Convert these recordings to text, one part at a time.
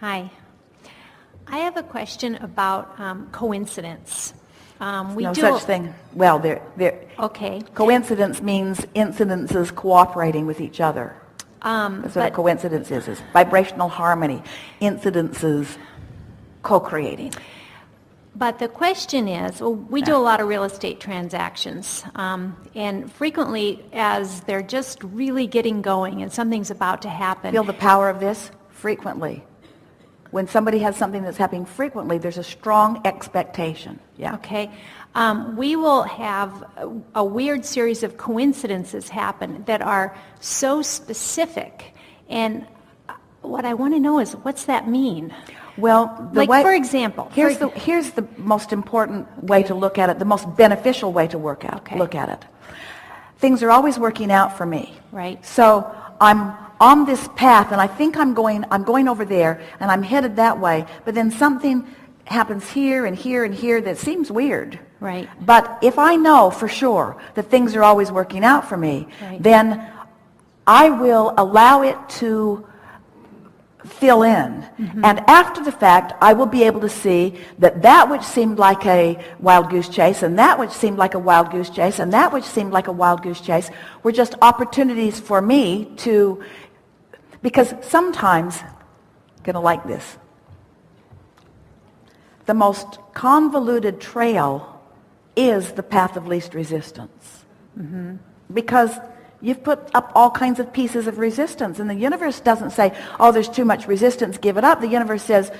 Hi. I have a question about coincidence. No such thing. Well, Okay. coincidence means incidences cooperating with each other. That's what a coincidence is vibrational harmony, incidences co-creating. But the question is, well, we do a lot of real estate transactions, and frequently as they're just really getting going and something's about to happen. Feel the power of this? Frequently. When somebody has something that's happening frequently, there's a strong expectation. Yeah. Okay. We will have a weird series of coincidences happen that are so specific. And what I want to know is, what's that mean? Well, for example. Here's the most important way to look at it, the most beneficial way to look at it. Things are always working out for me. Right. So I'm on this path, and I think I'm going over there, and I'm headed that way, but then something happens here and here and here that seems weird. Right. But if I know for sure that things are always working out for me, right, then I will allow it to fill in. Mm-hmm. And after the fact, I will be able to see that which seemed like a wild goose chase, and that which seemed like a wild goose chase, and that which seemed like a wild goose chase were just opportunities for me to, because sometimes, gonna like this, the most convoluted trail is the path of least resistance. Mm-hmm. Because you've put up all kinds of pieces of resistance, and the universe doesn't say, oh, there's too much resistance, give it up. The universe says,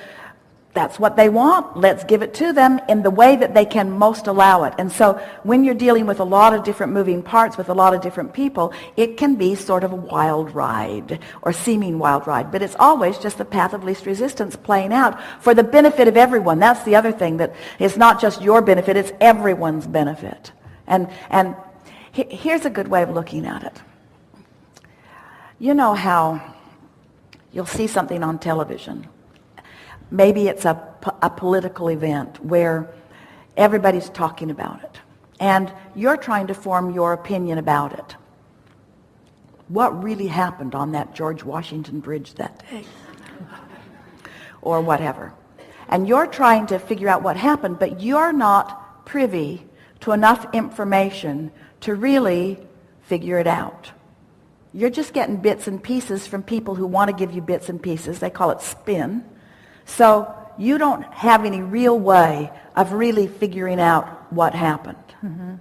that's what they want, let's give it to them in the way that they can most allow it. And so when you're dealing with a lot of different moving parts with a lot of different people, it can be sort of a wild ride or seeming wild ride, but it's always just the path of least resistance playing out for the benefit of everyone. That's the other thing, that it's not just your benefit, it's everyone's benefit. And here's a good way of looking at it. You know how you'll see something on television. Maybe it's a political event where everybody's talking about it, and you're trying to form your opinion about it. What really happened on that George Washington Bridge that day? Or whatever. And you're trying to figure out what happened, but you're not privy to enough information to really figure it out. You're just getting bits and pieces from people who want to give you bits and pieces. They call it spin. So you don't have any real way of really figuring out what happened. Mm-hmm.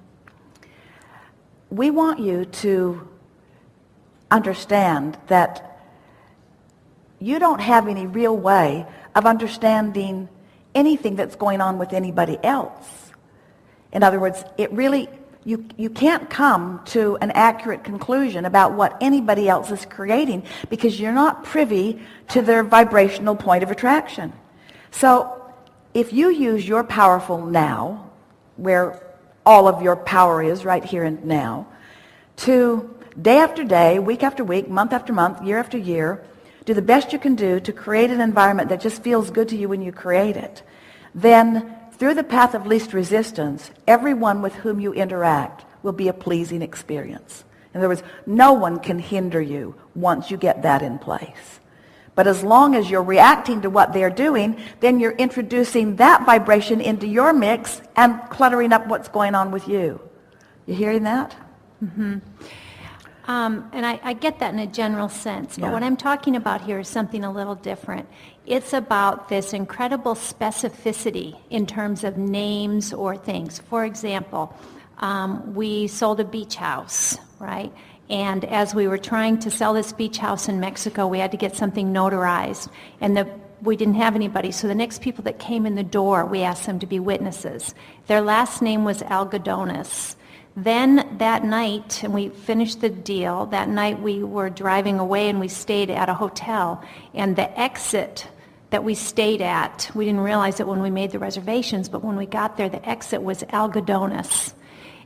We want you to understand that you don't have any real way of understanding anything that's going on with anybody else. In other words, you can't come to an accurate conclusion about what anybody else is creating because you're not privy to their vibrational point of attraction. So if you use your powerful now, where all of your power is right here and now, to day after day, week after week, month after month, year after year, do the best you can do to create an environment that just feels good to you when you create it, then through the path of least resistance, everyone with whom you interact will be a pleasing experience. In other words, no one can hinder you once you get that in place. But as long as you're reacting to what they're doing, then you're introducing that vibration into your mix and cluttering up what's going on with you. You hearing that? Mm-hmm. And I get that in a general sense, but what I'm talking about here is something a little different. It's about this incredible specificity in terms of names or things. For example, we sold a beach house, right? And as we were trying to sell this beach house in Mexico, we had to get something notarized. And we didn't have anybody, so the next people that came in the door, we asked them to be witnesses. Their last name was Algodones. Then that night, and we finished the deal, that night we were driving away and we stayed at a hotel. And the exit that we stayed at, we didn't realize it when we made the reservations, but when we got there, the exit was Algodones.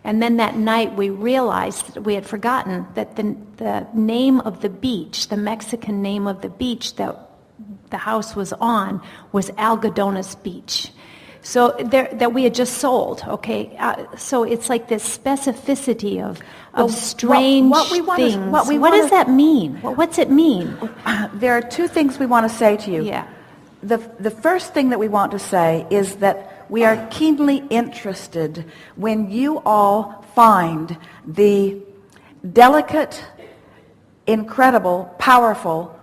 And then that night we realized that we had forgotten that the name of the beach, the Mexican name of the beach that the house was on, was Algodones Beach. So that we had just sold, okay? So it's like this specificity of strange things. What does that mean? What's it mean? There are two things we want to say to you. Yeah. the first thing that we want to say is that we are keenly interested when you all find the delicate, incredible, powerful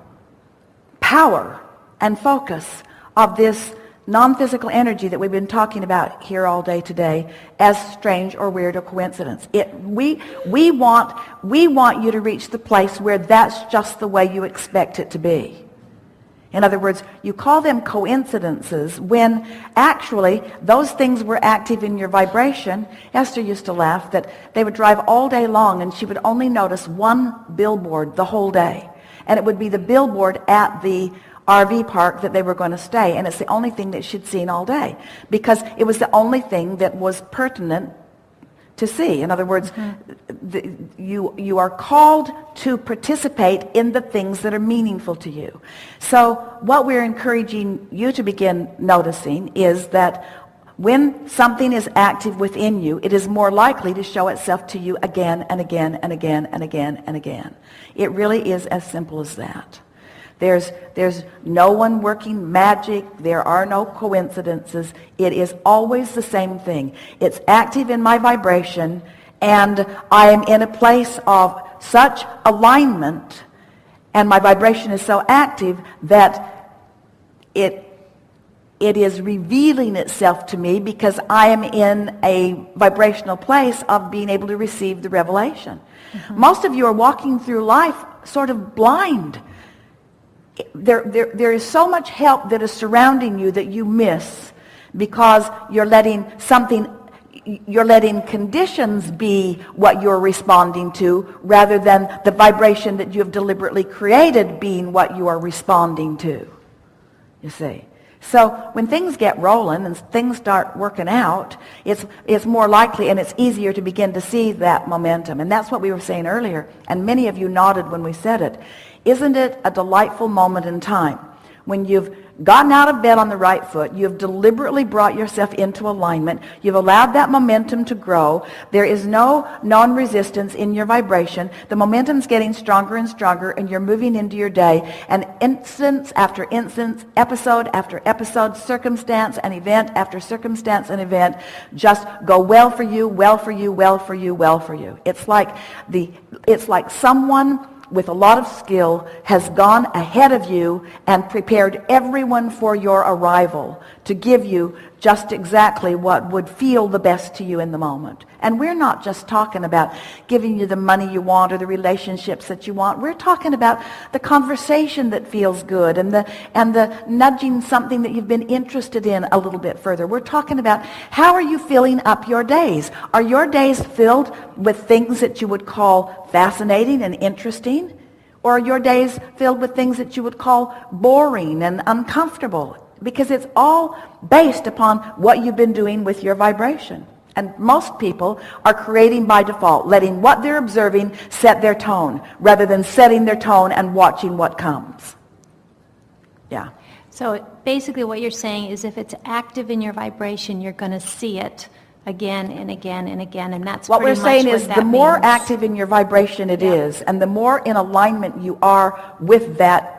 power and focus of this non-physical energy that we've been talking about here all day today as strange or weird or coincidence. We want you to reach the place where that's just the way you expect it to be. In other words, you call them coincidences when actually those things were active in your vibration. Esther used to laugh that they would drive all day long and she would only notice one billboard the whole day. And it would be the billboard at the RV park that they were going to stay. And it's the only thing that she'd seen all day because it was the only thing that was pertinent to see. In other words, you are called to participate in the things that are meaningful to you. So what we're encouraging you to begin noticing is that when something is active within you, it is more likely to show itself to you again and again and again and again and again. It really is as simple as that. There's no one working magic. There are no coincidences. It is always the same thing. It's active in my vibration, and I am in a place of such alignment, and my vibration is so active that it is revealing itself to me because I am in a vibrational place of being able to receive the revelation. Most of you are walking through life sort of blind. There is so much help that is surrounding you that you miss because you're letting conditions be what you're responding to rather than the vibration that you have deliberately created being what you are responding to. You see? So when things get rolling and things start working out, it's more likely and it's easier to begin to see that momentum. And that's what we were saying earlier. And many of you nodded when we said it. Isn't it a delightful moment in time when you've gotten out of bed on the right foot, you've deliberately brought yourself into alignment, you've allowed that momentum to grow, there is no non-resistance in your vibration, the momentum's getting stronger and stronger, and you're moving into your day, and instance after instance, episode after episode, circumstance and event after circumstance and event just go well for you, well for you, well for you, well for you. It's like someone with a lot of skill has gone ahead of you and prepared everyone for your arrival to give you just exactly what would feel the best to you in the moment. And we're not just talking about giving you the money you want or the relationships that you want. We're talking about the conversation that feels good and the nudging something that you've been interested in a little bit further. We're talking about how are you filling up your days? Are your days filled with things that you would call fascinating and interesting? Or are your days filled with things that you would call boring and uncomfortable? Because it's all based upon what you've been doing with your vibration. And most people are creating by default, letting what they're observing set their tone, rather than setting their tone and watching what comes. Yeah. So basically what you're saying is if it's active in your vibration, you're going to see it again and again and again, and that's what we're saying much is what that the more means. active in your vibration it is, and the more in alignment you are with that,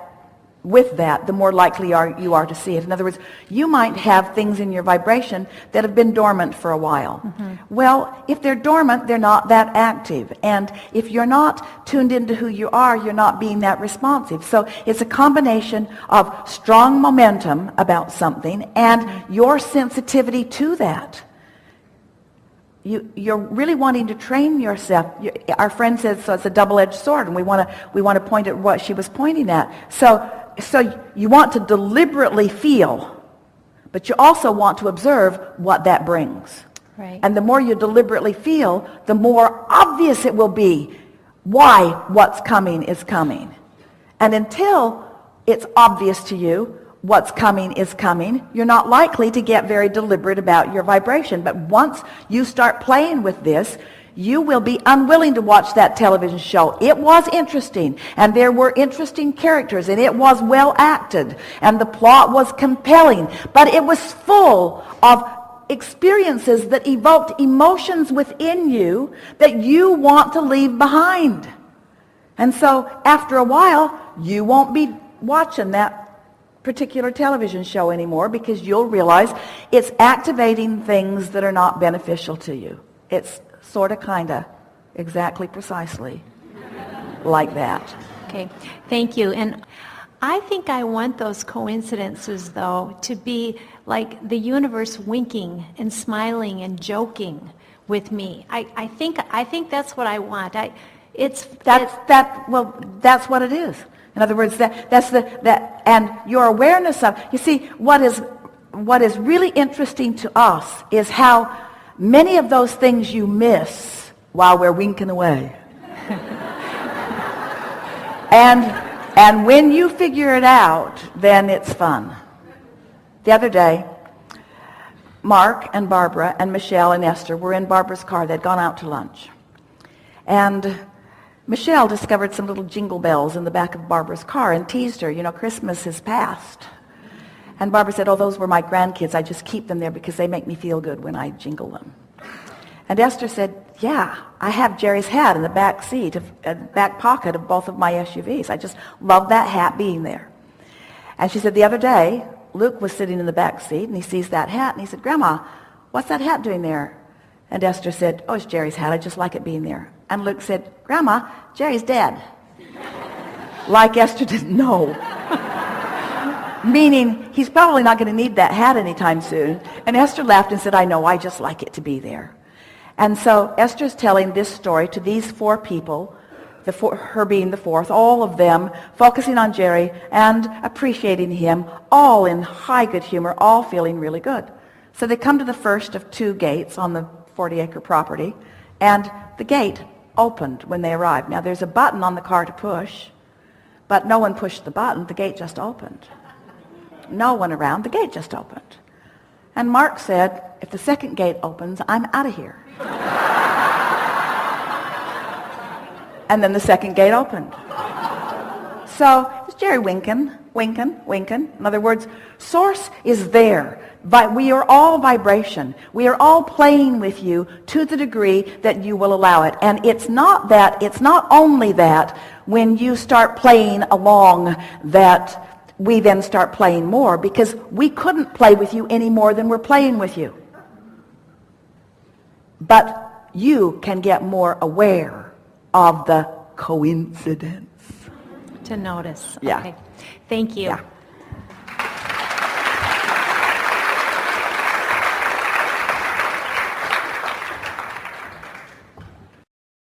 the more likely you are to see it. In other words, you might have things in your vibration that have been dormant for a while. Well, if they're dormant, they're not that active. And if you're not tuned into who you are, you're not being that responsive. So it's a combination of strong momentum about something and your sensitivity to that. You're really wanting to train yourself. Our friend says, so it's a double-edged sword, and we want to point at what she was pointing at. So you want to deliberately feel, but you also want to observe what that brings. Right. And the more you deliberately feel, the more obvious it will be why what's coming is coming. And until it's obvious to you what's coming is coming, you're not likely to get very deliberate about your vibration. But once you start playing with this, you will be unwilling to watch that television show. It was interesting, and there were interesting characters, and it was well acted, and the plot was compelling, but it was full of experiences that evoked emotions within you that you want to leave behind. And so after a while, you won't be watching that particular television show anymore because you'll realize it's activating things that are not beneficial to you. It's sort of, kind of, exactly, precisely like that. Okay, thank you. And I think I want those coincidences, though, to be like the universe winking and smiling and joking with me. I think that's what I want. That's what it is. In other words, and your awareness of, you see, what is really interesting to us is how many of those things you miss while we're winking away. And when you figure it out, then it's fun. The other day, Mark and Barbara and Michelle and Esther were in Barbara's car. They'd gone out to lunch. And Michelle discovered some little jingle bells in the back of Barbara's car and teased her, Christmas has passed. And Barbara said, oh, those were my grandkids. I just keep them there because they make me feel good when I jingle them. And Esther said, yeah, I have Jerry's hat in the back seat, back pocket of both of my SUVs. I just love that hat being there. And she said, the other day, Luke was sitting in the back seat, and he sees that hat, and he said, Grandma, what's that hat doing there? And Esther said, oh, it's Jerry's hat. I just like it being there. And Luke said, Grandma, Jerry's dead. Like Esther didn't know. Meaning, he's probably not going to need that hat anytime soon. And Esther laughed and said, I know, I just like it to be there. And so Esther's telling this story to these four people, her being the fourth, all of them focusing on Jerry and appreciating him, all in high good humor, all feeling really good. So they come to the first of two gates on the 40-acre property, and the gate opened when they arrived. Now there's a button on the car to push, but no one pushed the button. The gate just opened. No one around. The gate just opened. And Mark said, if the second gate opens, I'm out of here. And then the second gate opened. So it's Jerry winking. In other words, Source is there. But we are all vibration. We are all playing with you to the degree that you will allow it. And it's not only that when you start playing along that we then start playing more, because we couldn't play with you any more than we're playing with you. But you can get more aware of the coincidence. To notice. Yeah. Okay. Thank you. Yeah.